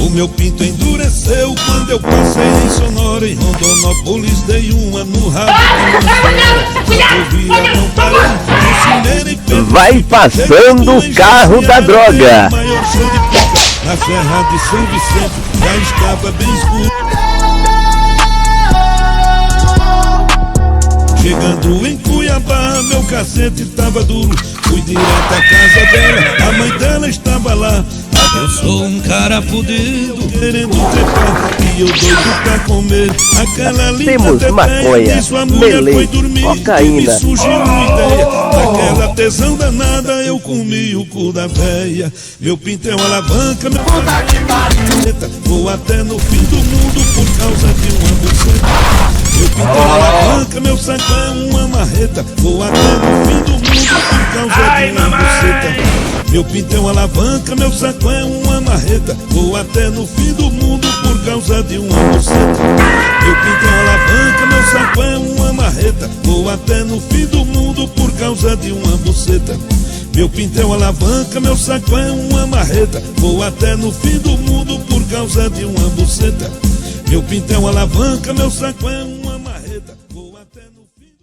O meu pinto endureceu quando eu passei em Sonora. Em Rondonópolis dei uma no rabo de uma senhora. Não parei, ensinei em Vai passando o carro da droga. maior show de pica, na Serra de São Vicente, já estava bem escuro. Chegando em Cuiabá, meu cacete tava duro. Fui direto à casa dela, a mãe dela estava lá. Eu sou um cara fudido, querendo trepar, e eu doido pra comer aquela linda Temos maconha, e sua mulher melê, foi dormir. cocaína. Me surgiu uma ideia, daquela tesão danada, eu comi o cu da véia. Meu pinto é uma alavanca, meu puta que pariu. Vou até no fim do mundo por causa de uma buceta. Meu pinto é uma alavanca, meu saco é uma marreta. Vou até no fim do mundo por causa de uma buceta. Meu pinto é uma alavanca, meu saco é uma marreta. Vou até no fim do mundo por causa de uma buceta. Meu pinto é uma alavanca, meu saco é uma marreta. Vou até no fim do mundo por causa de uma buceta. Meu pinto é uma alavanca, meu saco é uma marreta. Vou até no fim do mundo por causa de uma buceta. Meu pinto é uma alavanca, meu saco é uma